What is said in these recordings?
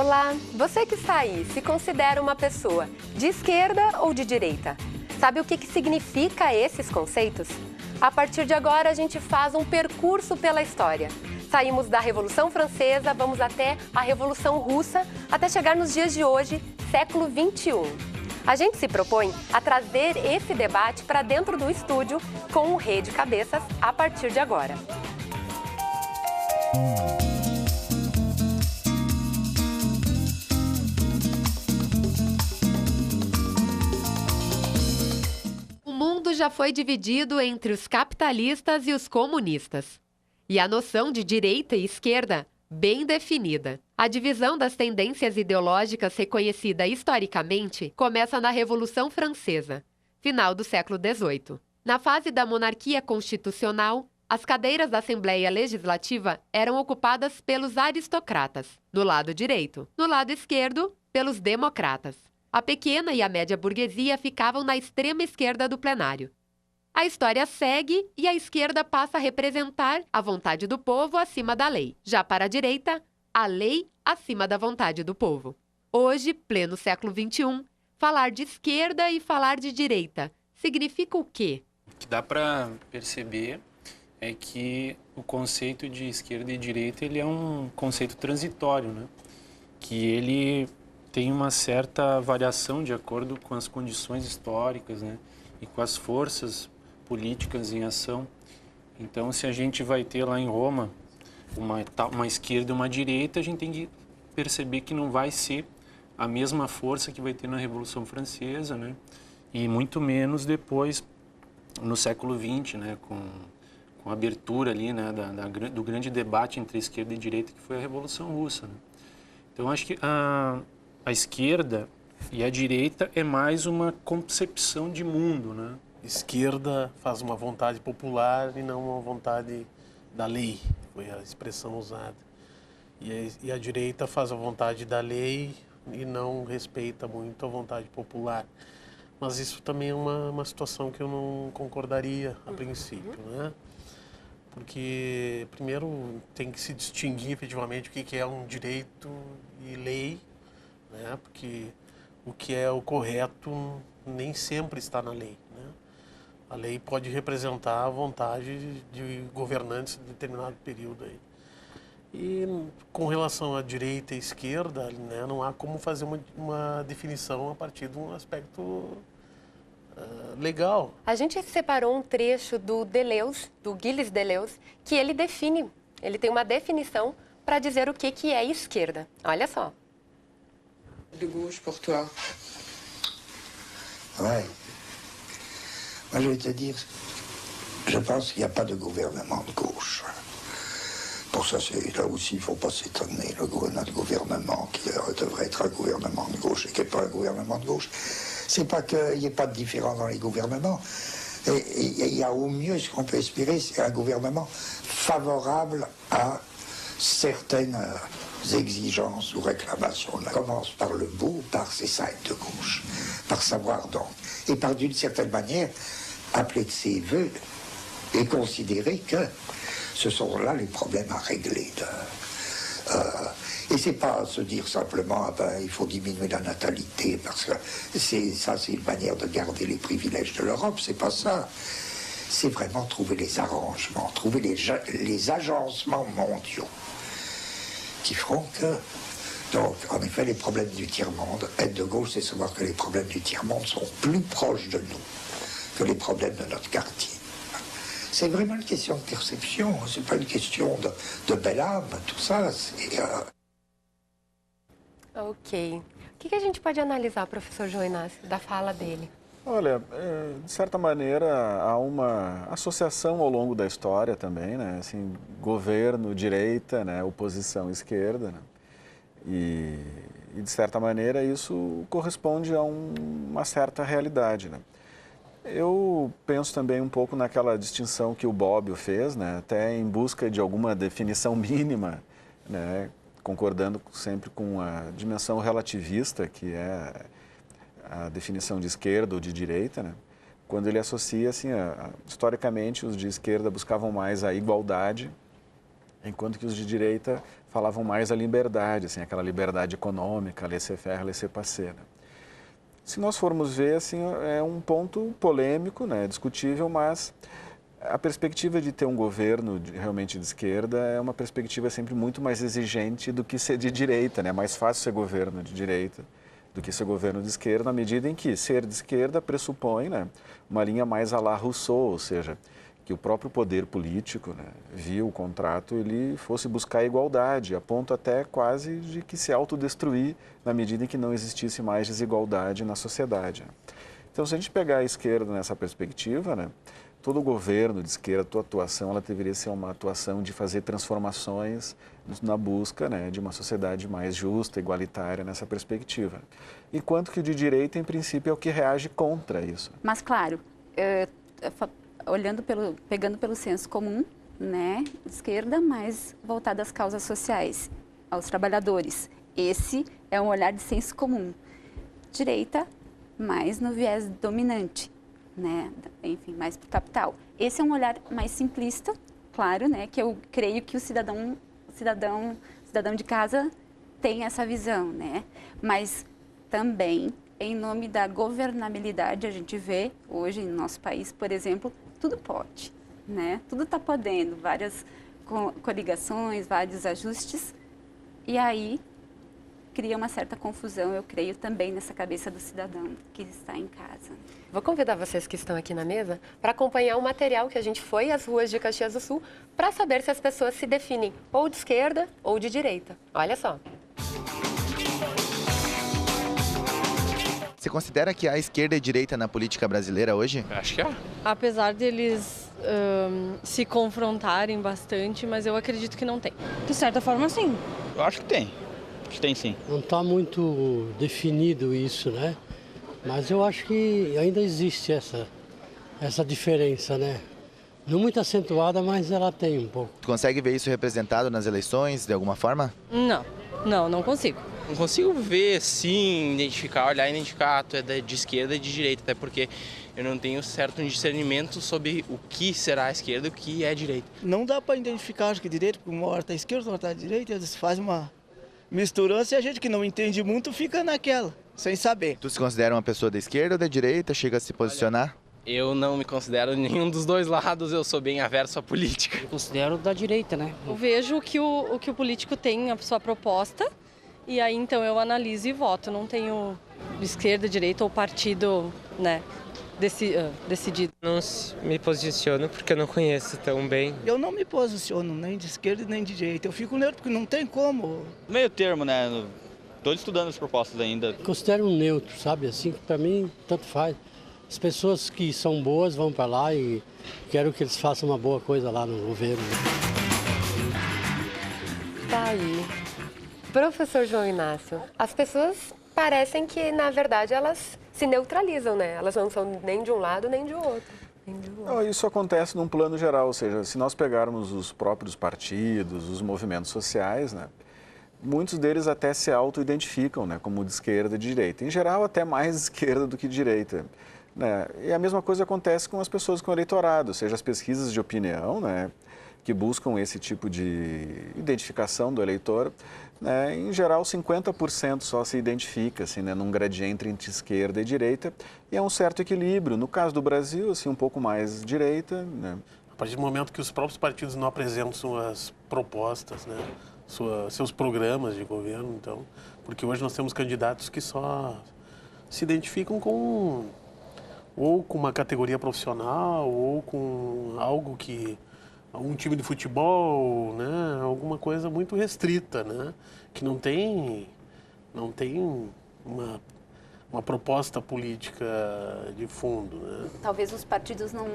Olá, você que está aí, se considera uma pessoa de esquerda ou de direita? Sabe o que significa esses conceitos? A partir de agora, a gente faz um percurso pela história. Saímos da Revolução Francesa, vamos até a Revolução Russa, até chegar nos dias de hoje, século XXI. A gente se propõe a trazer esse debate para dentro do estúdio com o Rede Cabeças a partir de agora. O mundo já foi dividido entre os capitalistas e os comunistas. E a noção de direita e esquerda bem definida. A divisão das tendências ideológicas reconhecida historicamente começa na Revolução Francesa, final do século XVIII. Na fase da monarquia constitucional, as cadeiras da Assembleia Legislativa eram ocupadas pelos aristocratas, no lado direito. No lado esquerdo, pelos democratas. A pequena e a média burguesia ficavam na extrema esquerda do plenário. A história segue e a esquerda passa a representar a vontade do povo acima da lei. Já para a direita, a lei acima da vontade do povo. Hoje, pleno século XXI, falar de esquerda e falar de direita significa o quê? O que dá para perceber é que o conceito de esquerda e direita ele é um conceito transitório, né? Que ele tem uma certa variação de acordo com as condições históricas, né? E com as forças políticas em ação. Então, se a gente vai ter lá em Roma uma esquerda e uma direita, a gente tem que perceber que não vai ser a mesma força que vai ter na Revolução Francesa, né? E muito menos depois, no século XX, né? Com a abertura ali, né? Do grande debate entre esquerda e direita, que foi a Revolução Russa, né? Então, acho que a esquerda e a direita é mais uma concepção de mundo, né? Esquerda faz uma vontade popular e não uma vontade da lei, foi a expressão usada. E a direita faz a vontade da lei e não respeita muito a vontade popular. Mas isso também é uma situação que eu não concordaria a princípio, né? Porque, primeiro, tem que se distinguir efetivamente o que é um direito e lei, né? Porque o que é o correto nem sempre está na lei, né? A lei pode representar a vontade de governantes de determinado período aí. E com relação à direita e esquerda, né, não há como fazer uma definição a partir de um aspecto legal. A gente separou um trecho do Deleuze, do Gilles Deleuze, que ele define, ele tem uma definição para dizer o que é esquerda. Olha só. De gauche pour toi. Ouais. Moi, je vais te dire, je pense qu'il n'y a pas de gouvernement de gauche. Pour ça, là aussi, il ne faut pas s'étonner. Notre gouvernement qui devrait être un gouvernement de gauche et qui n'est pas un gouvernement de gauche, c'est pas qu'il n'y ait pas de différence dans les gouvernements. Il y a au mieux, ce qu'on peut espérer, c'est un gouvernement favorable à certaines exigences ou réclamations. On commence par le beau, par ces ça être de gauche, par savoir donc, et par d'une certaine manière appeler de ses voeux et considérer que ce sont là les problèmes à régler. Et c'est pas se dire simplement ah ben, il faut diminuer la natalité parce que c'est une manière de garder les privilèges de l'Europe, c'est pas ça. C'est vraiment trouver les arrangements, trouver les agencements mondiaux qui feront que, donc, en effet, les problèmes du tiers-monde, être de gauche, c'est savoir que les problèmes du tiers-monde sont plus proches de nous que les problèmes de notre quartier. C'est vraiment une question de perception, c'est pas une question de belle âme, tout ça, c'est... Ok. O que a gente pode analisar, professor João Inácio, da fala dele? Olha, de certa maneira, há uma associação ao longo da história também, né? Assim, governo, direita, né? Oposição, esquerda, né? E, de certa maneira, isso corresponde a uma certa realidade, né? Eu penso também um pouco naquela distinção que o Bobbio fez, né? Até em busca de alguma definição mínima, né? Concordando sempre com a dimensão relativista, que é a definição de esquerda ou de direita, né? Quando ele associa, assim, historicamente, os de esquerda buscavam mais a igualdade enquanto que os de direita falavam mais da liberdade, assim, aquela liberdade econômica, laissez-faire, laissez-passer, né? Se nós formos ver, assim, é um ponto polêmico, né, discutível, mas a perspectiva de ter um governo realmente de esquerda é uma perspectiva sempre muito mais exigente do que ser de direita, né? É mais fácil ser governo de direita do que ser governo de esquerda, na medida em que ser de esquerda pressupõe, né, uma linha mais à la Rousseau, ou seja, que o próprio poder político, né, via o contrato, ele fosse buscar a igualdade, a ponto até quase de que se autodestruir na medida em que não existisse mais desigualdade na sociedade. Então, se a gente pegar a esquerda nessa perspectiva, né, todo governo de esquerda, toda atuação, ela deveria ser uma atuação de fazer transformações na busca, né, de uma sociedade mais justa, igualitária nessa perspectiva. Enquanto que o de direita, em princípio, é o que reage contra isso. Mas, claro, pegando pelo senso comum, né, esquerda, mas voltada às causas sociais, aos trabalhadores. Esse é um olhar de senso comum. Direita, mais no viés dominante, né, enfim, mais para o capital. Esse é um olhar mais simplista, claro, né, que eu creio que o cidadão de casa tem essa visão, né, mas também, em nome da governabilidade, a gente vê hoje no nosso país, por exemplo, tudo pode, né? Tudo está podendo, várias coligações, vários ajustes, e aí cria uma certa confusão, eu creio, também nessa cabeça do cidadão que está em casa. Vou convidar vocês que estão aqui na mesa para acompanhar o material que a gente foi às ruas de Caxias do Sul para saber se as pessoas se definem ou de esquerda ou de direita. Olha só. Você considera que há esquerda e direita na política brasileira hoje? Acho que é. Apesar deles se confrontarem bastante, mas eu acredito que não tem. De certa forma, sim. Eu acho que tem. Acho que tem, sim. Não está muito definido isso, né? Mas eu acho que ainda existe essa diferença, né? Não muito acentuada, mas ela tem um pouco. Tu consegue ver isso representado nas eleições, de alguma forma? Não consigo. Não consigo ver, sim, olhar e identificar, tu é de esquerda e de direita, até porque eu não tenho certo discernimento sobre o que será a esquerda e o que é a direita. Não dá para identificar, acho que direita, porque uma hora está à esquerda, outra está à direita, eles fazem uma misturança e a gente que não entende muito fica naquela, sem saber. Tu se considera uma pessoa da esquerda ou da direita? Chega a se posicionar? Eu não me considero nenhum dos dois lados, eu sou bem averso à política. Eu considero da direita, né? Eu vejo que o político tem a sua proposta, e aí então eu analiso e voto. Não tenho esquerda, direita ou partido, né, decidido. Não me posiciono porque eu não conheço tão bem. Eu não me posiciono nem de esquerda nem de direita. Eu fico neutro porque não tem como. Meio termo, né? Estou estudando as propostas ainda. Considero um neutro, sabe? Assim, para mim, tanto faz. As pessoas que são boas vão para lá e quero que eles façam uma boa coisa lá no governo. Tá aí. Professor João Inácio, as pessoas parecem que, na verdade, elas se neutralizam, né? Elas não são nem de um lado nem de outro. Não, isso acontece num plano geral, ou seja, se nós pegarmos os próprios partidos, os movimentos sociais, né? Muitos deles até se auto-identificam, né, como de esquerda e de direita. Em geral, até mais esquerda do que direita. Né? E a mesma coisa acontece com as pessoas com o eleitorado, ou seja, as pesquisas de opinião, né, que buscam esse tipo de identificação do eleitor, né, em geral 50% só se identifica assim, né, num gradiente entre esquerda e direita, e é um certo equilíbrio. No caso do Brasil, assim, um pouco mais direita. Né? A partir do momento que os próprios partidos não apresentam suas propostas, né, seus programas de governo, então, porque hoje nós temos candidatos que só se identificam com uma categoria profissional ou com algo que um time de futebol, né, alguma coisa muito restrita, né, que não tem uma proposta política de fundo, né? Talvez os partidos não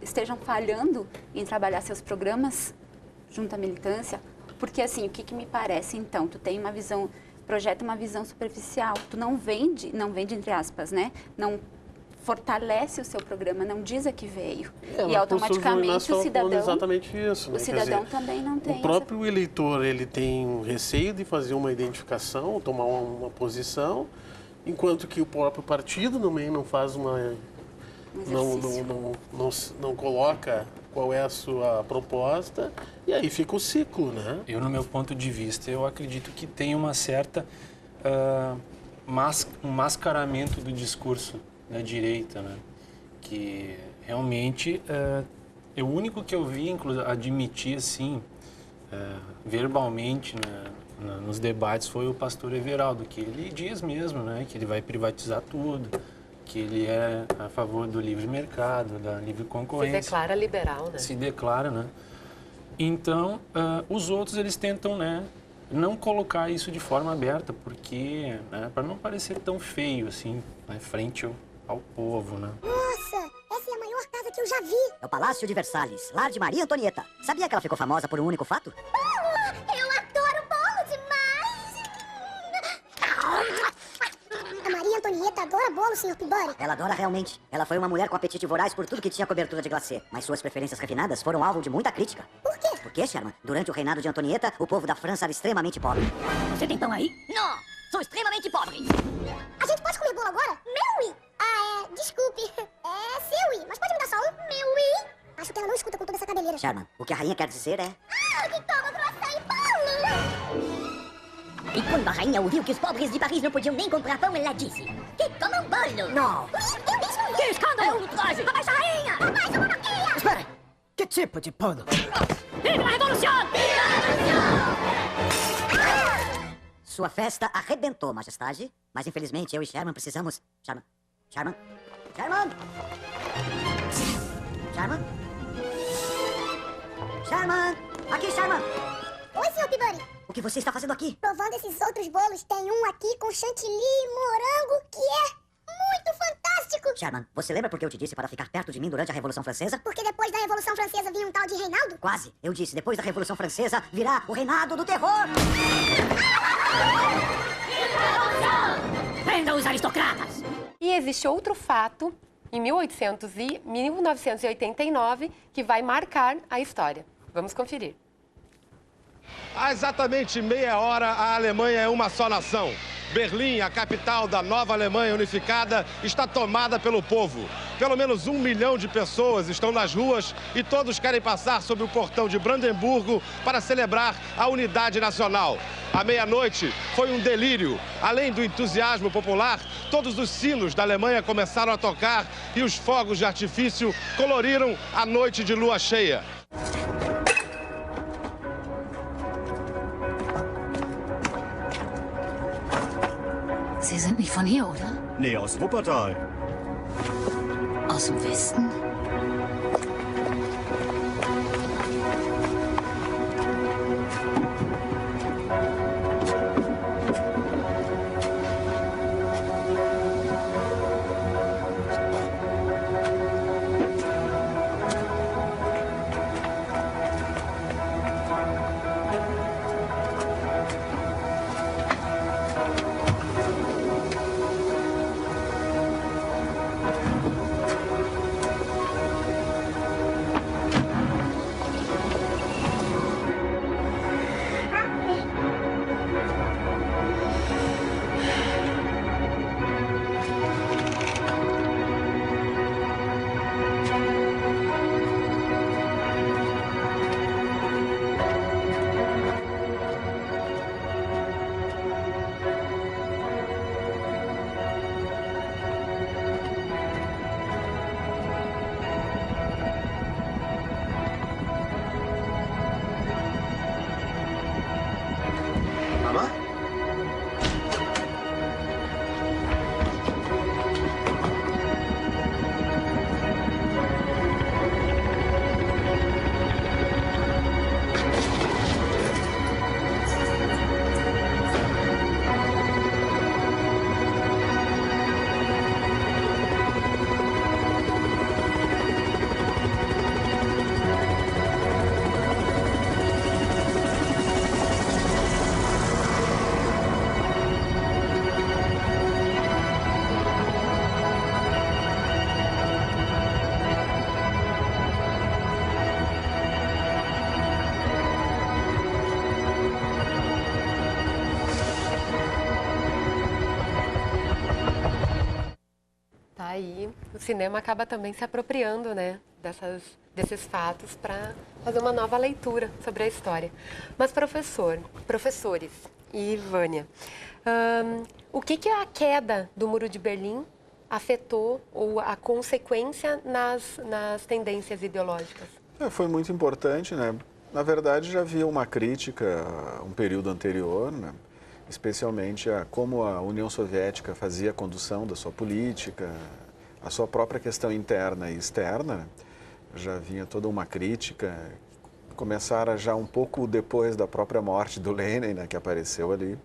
estejam falhando em trabalhar seus programas junto à militância, porque assim, o que me parece então, tu tem uma visão, projeta uma visão superficial, tu não vende entre aspas, né, não fortalece o seu programa, não diz a que veio, e automaticamente o cidadão, exatamente isso, né? O cidadão também não tem. O próprio eleitor, ele tem um receio de fazer uma identificação, tomar uma posição, enquanto que o próprio partido também não faz não coloca qual é a sua proposta, e aí fica o ciclo, né? Eu, no meu ponto de vista, eu acredito que tem uma certa um mascaramento do discurso da direita, né? Que realmente o único que eu vi, inclusive, admitir assim, verbalmente, né, nos debates foi o pastor Everaldo, que ele diz mesmo, né, que ele vai privatizar tudo, que ele é a favor do livre mercado, da livre concorrência. Se declara liberal, né? Se declara, né? Então, os outros, eles tentam, né, não colocar isso de forma aberta, porque, né, para não parecer tão feio, assim, né, frente ao povo, né? Nossa, essa é a maior casa que eu já vi. É o Palácio de Versalhes, lar de Maria Antonieta. Sabia que ela ficou famosa por um único fato? Eu adoro bolo demais! A Maria Antonieta adora bolo, Sr. Peabody. Ela adora realmente. Ela foi uma mulher com apetite voraz por tudo que tinha cobertura de glacê. Mas suas preferências refinadas foram alvo de muita crítica. Por quê? Por quê, Sherman? Durante o reinado de Antonieta, o povo da França era extremamente pobre. Você tem pão aí? Não! Sou extremamente pobre. A gente pode comer bolo agora? Meu! Desculpe. É seu, mas pode me dar só um meu? Acho que ela não escuta com toda essa cabeleira. Sherman, o que a rainha quer dizer é... que toma croissant e bolo! E quando a rainha ouviu que os pobres de Paris não podiam nem comprar pão, ela disse... Que comam bolo! Não! Eu mesmo vi! Que escândalo! É um ultraje! Abaixo a rainha! Abaixo a monarquia! Espere! Que tipo de bolo? Viva a revolução! Viva a revolução! Sua festa arrebentou, majestade. Mas infelizmente eu e Sherman precisamos... Sherman? Sherman? Sherman? Sherman? Sherman? Aqui, Sherman! Oi, Sr. Peabody. O que você está fazendo aqui? Provando esses outros bolos. Tem um aqui com chantilly e morango que é muito fantástico. Sherman, você lembra por que eu te disse para ficar perto de mim durante a Revolução Francesa? Porque depois da Revolução Francesa vinha um tal de Reinaldo? Quase. Eu disse, depois da Revolução Francesa virá o reinado do terror. Prendam os aristocratas! E existe outro fato, em 1989, que vai marcar a história. Vamos conferir. Há exatamente meia hora, a Alemanha é uma só nação. Berlim, a capital da nova Alemanha unificada, está tomada pelo povo. Pelo menos 1 milhão de pessoas estão nas ruas e todos querem passar sob o portão de Brandemburgo para celebrar a unidade nacional. À meia-noite foi um delírio. Além do entusiasmo popular, todos os sinos da Alemanha começaram a tocar e os fogos de artifício coloriram a noite de lua cheia. Sie sind nicht von hier, oder? Nee, aus Wuppertal. Aus dem Westen? Aí o cinema acaba também se apropriando, né, dessas desses fatos para fazer uma nova leitura sobre a história. Mas, professores e Vânia, o que a queda do Muro de Berlim afetou ou a consequência nas tendências ideológicas? Foi muito importante, né? Na verdade, já havia uma crítica a um período anterior, né? Especialmente a como a União Soviética fazia a condução da sua política, a sua própria questão interna e externa, né? Já vinha toda uma crítica, começara já um pouco depois da própria morte do Lenin, né, que apareceu ali,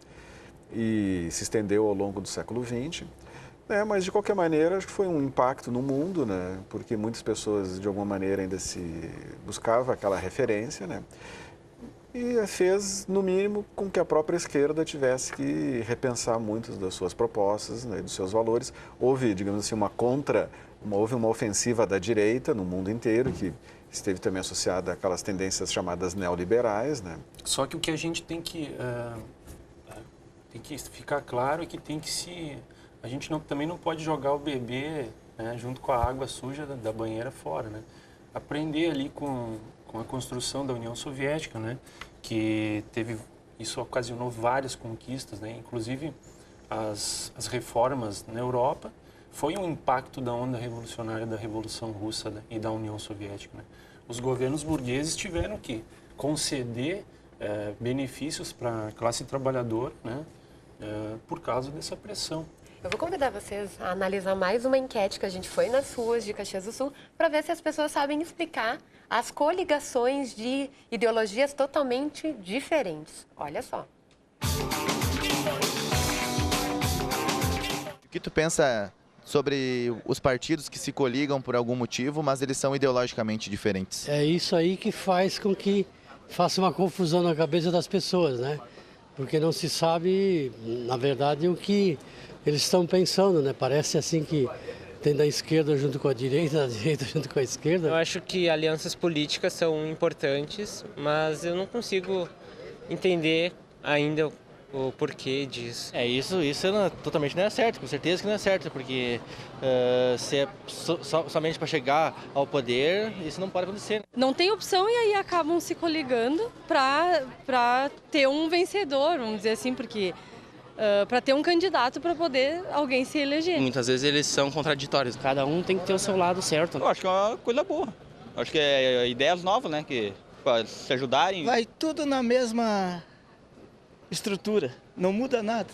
e se estendeu ao longo do século XX. Mas, de qualquer maneira, acho que foi um impacto no mundo, né, porque muitas pessoas, de alguma maneira, ainda se buscava aquela referência, né, e fez, no mínimo, com que a própria esquerda tivesse que repensar muitas das suas propostas, né, dos seus valores. Houve, digamos assim, houve uma ofensiva da direita no mundo inteiro, que esteve também associada àquelas tendências chamadas neoliberais, né? Só que o que a gente tem que ficar claro é que a gente também não pode jogar o bebê, né, junto com a água suja da banheira fora, né? Aprender ali com a construção da União Soviética, né, que isso ocasionou várias conquistas, né, inclusive as reformas na Europa. Foi um impacto da onda revolucionária da Revolução Russa, né, e da União Soviética, né? Os governos burgueses tiveram que conceder benefícios para a classe trabalhadora, né, por causa dessa pressão. Eu vou convidar vocês a analisar mais uma enquete que a gente foi nas ruas de Caxias do Sul para ver se as pessoas sabem explicar as coligações de ideologias totalmente diferentes. Olha só. O que tu pensa sobre os partidos que se coligam por algum motivo, mas eles são ideologicamente diferentes? É isso aí que faz com que faça uma confusão na cabeça das pessoas, né? Porque não se sabe, na verdade, o que eles estão pensando, né? Parece assim que tem da esquerda junto com a direita, da direita junto com a esquerda. Eu acho que alianças políticas são importantes, mas eu não consigo entender ainda o porquê disso. Isso totalmente não é certo, com certeza que não é certo, porque se é somente para chegar ao poder, isso não pode acontecer. Não tem opção e aí acabam se coligando para ter um vencedor, vamos dizer assim, porque para ter um candidato para poder alguém se eleger. Muitas vezes eles são contraditórios. Cada um tem que ter o seu lado certo. Eu acho que é uma coisa boa. Acho que é ideias novas, né, que para se ajudarem. Vai tudo na mesma estrutura, não muda nada.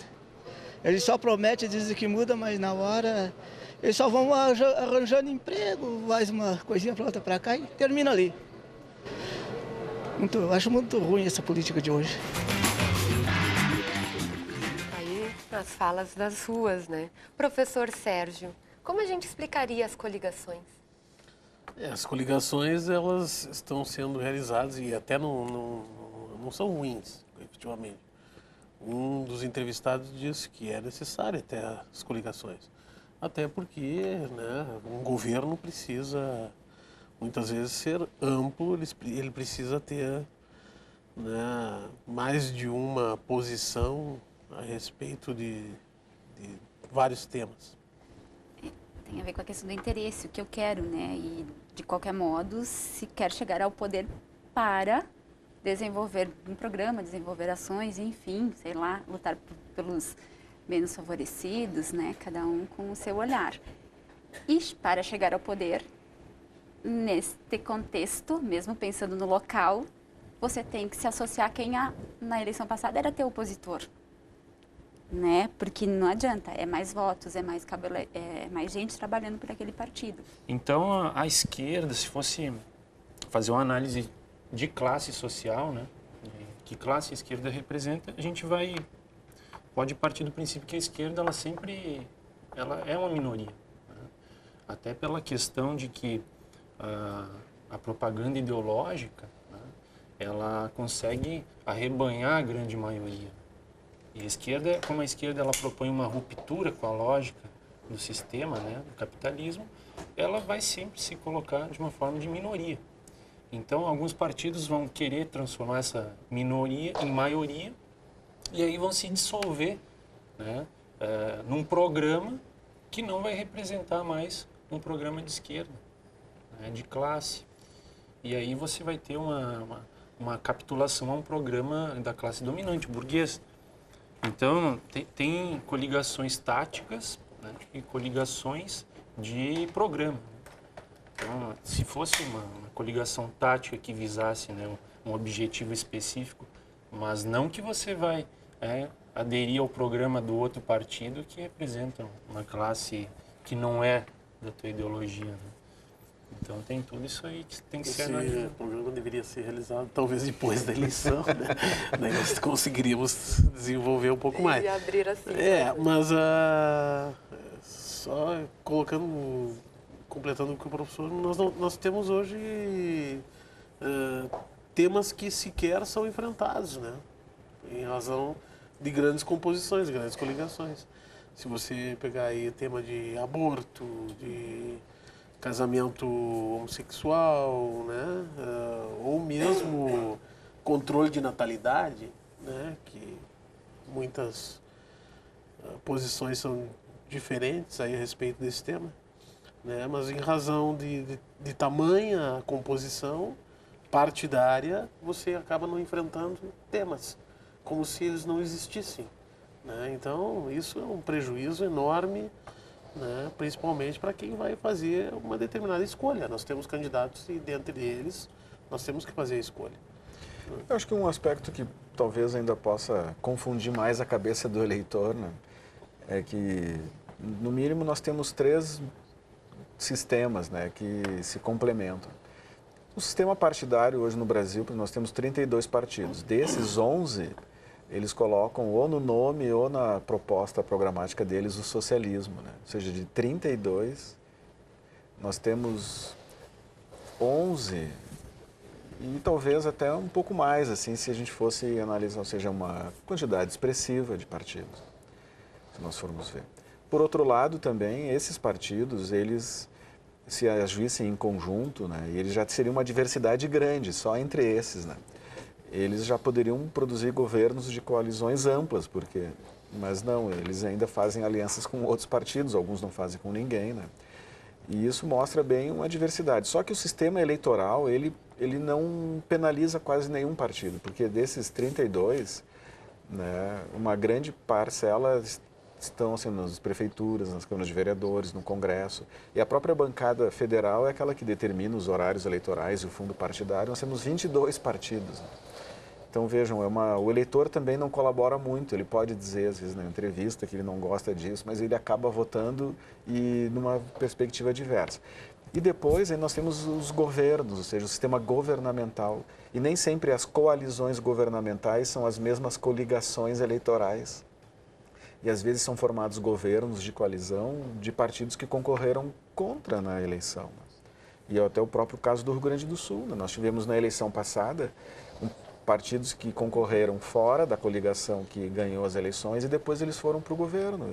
Eles só prometem, dizem que muda, mas na hora eles só vão arranjando emprego, mais uma coisinha para outra para cá e termina ali. Acho muito ruim essa política de hoje. Aí, as falas das ruas, né? Professor Sérgio, como a gente explicaria as coligações? As coligações, elas estão sendo realizadas e até não são ruins, efetivamente. Um dos entrevistados disse que é necessário até as coligações. Até porque, né, um governo precisa, muitas vezes, ser amplo, ele precisa ter, né, mais de uma posição a respeito de vários temas. Tem a ver com a questão do interesse, o que eu quero, né? E, de qualquer modo, se quer chegar ao poder para desenvolver um programa, desenvolver ações, enfim, sei lá, lutar pelos menos favorecidos, né? Cada um com o seu olhar. E para chegar ao poder, neste contexto, mesmo pensando no local, você tem que se associar a quem na eleição passada era teu opositor, né? Porque não adianta, é mais votos, é mais gente trabalhando por aquele partido. Então, a esquerda, se fosse fazer uma análise de classe social, né? Que classe a esquerda representa, a gente pode partir do princípio que a esquerda ela é uma minoria, né? Até pela questão de que a propaganda ideológica, né, ela consegue arrebanhar a grande maioria. E como a esquerda ela propõe uma ruptura com a lógica do sistema, né, do capitalismo, ela vai sempre se colocar de uma forma de minoria. Então, alguns partidos vão querer transformar essa minoria em maioria e aí vão se dissolver, né, num programa que não vai representar mais um programa de esquerda, né, de classe. E aí você vai ter uma capitulação a um programa da classe dominante, burguesa. Então, tem coligações táticas, né, e coligações de programa. Então, se fosse uma coligação tática que visasse, né, um objetivo específico, mas não que você vai aderir ao programa do outro partido que representa uma classe que não é da tua ideologia, né? Então tem tudo isso aí que tem que ser analisado. Esse programa deveria ser realizado talvez depois da eleição, né? Daí nós conseguiríamos desenvolver um pouco mais. E abrir assim. Mas só completando o que o professor, nós temos hoje temas que sequer são enfrentados, né? Em razão de grandes composições, grandes coligações. Se você pegar aí o tema de aborto, de casamento homossexual, né? Ou mesmo controle de natalidade, né? Que muitas posições são diferentes aí a respeito desse tema, né? Mas em razão de tamanha composição partidária, você acaba não enfrentando temas como se eles não existissem, né? Então isso é um prejuízo enorme, né, principalmente para quem vai fazer uma determinada escolha. Nós temos candidatos e, dentre eles, nós temos que fazer a escolha. Eu acho que um aspecto que talvez ainda possa confundir mais a cabeça do eleitor, né, é que, no mínimo, nós temos 3 sistemas, né, que se complementam. O sistema partidário, hoje no Brasil, nós temos 32 partidos. Desses 11... eles colocam ou no nome ou na proposta programática deles o socialismo, né? Ou seja, de 32, nós temos 11 e talvez até um pouco mais, assim, se a gente fosse analisar, ou seja, uma quantidade expressiva de partidos, se nós formos ver. Por outro lado, também, esses partidos, eles se agissem em conjunto, né? E eles já seriam uma diversidade grande, só entre esses, né? Eles já poderiam produzir governos de coalizões amplas, mas não, eles ainda fazem alianças com outros partidos, alguns não fazem com ninguém, né? E isso mostra bem uma diversidade. Só que o sistema eleitoral, ele não penaliza quase nenhum partido, porque desses 32, né, uma grande parcela estão assim, nas prefeituras, nas câmaras de vereadores, no Congresso. E a própria bancada federal é aquela que determina os horários eleitorais e o fundo partidário. Nós temos 22 partidos, né? Então, vejam, o eleitor também não colabora muito. Ele pode dizer, às vezes, na entrevista que ele não gosta disso, mas ele acaba votando e numa perspectiva diversa. E depois, aí nós temos os governos, ou seja, o sistema governamental. E nem sempre as coalizões governamentais são as mesmas coligações eleitorais. E, às vezes, são formados governos de coalizão de partidos que concorreram contra na eleição. E até o próprio caso do Rio Grande do Sul, né? Nós tivemos na eleição passada partidos que concorreram fora da coligação que ganhou as eleições e depois eles foram para o governo.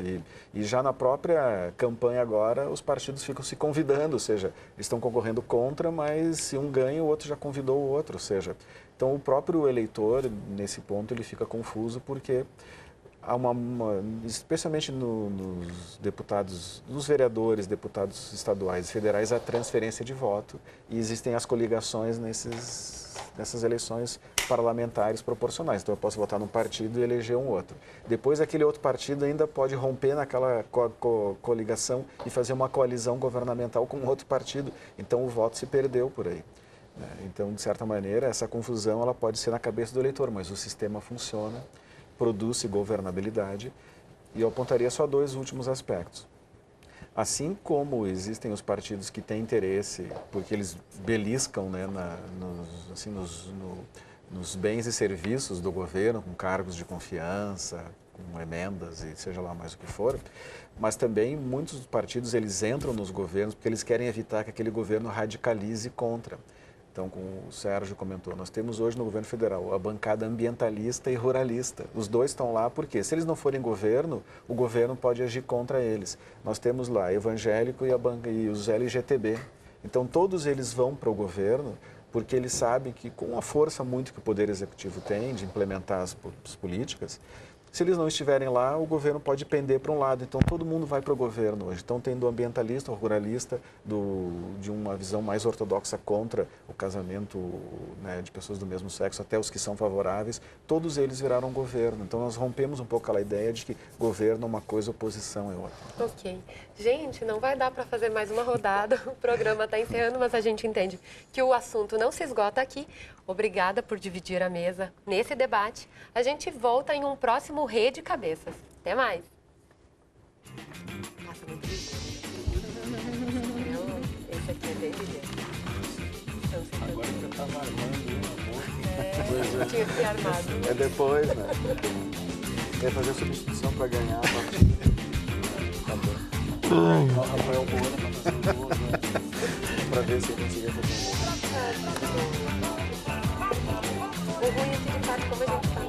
E já na própria campanha agora, os partidos ficam se convidando, ou seja, eles estão concorrendo contra, mas se um ganha, o outro já convidou o outro. Ou seja, então o próprio eleitor, nesse ponto, ele fica confuso porque há especialmente nos deputados, nos vereadores, deputados estaduais e federais, a transferência de voto e existem as coligações nessas eleições parlamentares proporcionais. Então eu posso votar num partido e eleger um outro. Depois aquele outro partido ainda pode romper naquela coligação e fazer uma coalizão governamental com outro partido. Então o voto se perdeu por aí. Então, de certa maneira, essa confusão ela pode ser na cabeça do eleitor, mas o sistema funciona, produz governabilidade, e eu apontaria só 2 últimos aspectos. Assim como existem os partidos que têm interesse, porque eles beliscam, né, nos bens e serviços do governo, com cargos de confiança, com emendas e seja lá mais o que for, mas também muitos partidos eles entram nos governos porque eles querem evitar que aquele governo radicalize contra. Então, como o Sérgio comentou, nós temos hoje no governo federal a bancada ambientalista e ruralista. Os dois estão lá porque, se eles não forem governo, o governo pode agir contra eles. Nós temos lá evangélico e os LGTB. Então, todos eles vão para o governo porque eles sabem que, com a força muito que o Poder Executivo tem de implementar as políticas, Se eles não estiverem lá, o governo pode pender para um lado. Então, todo mundo vai para o governo hoje. Então, tem do ambientalista, o ruralista, de uma visão mais ortodoxa contra o casamento, né, de pessoas do mesmo sexo, até os que são favoráveis, todos eles viraram governo. Então, nós rompemos um pouco aquela ideia de que governo é uma coisa, oposição é outra. Ok. Gente, não vai dar para fazer mais uma rodada, o programa está encerrando, mas a gente entende que o assunto não se esgota aqui. Obrigada por dividir a mesa nesse debate. A gente volta em um próximo Rede Cabeças. Até mais. Passa muito esse aqui é bem ligeiro. Agora você estava armando eu tinha que ser armado. É depois, né? Vai fazer substituição para ganhar a partida. Tá bom. O Rafael Moura para fazer o gol, né? Para ver se eu conseguia fazer um gol. O ruim é que ele sabe como a gente está na...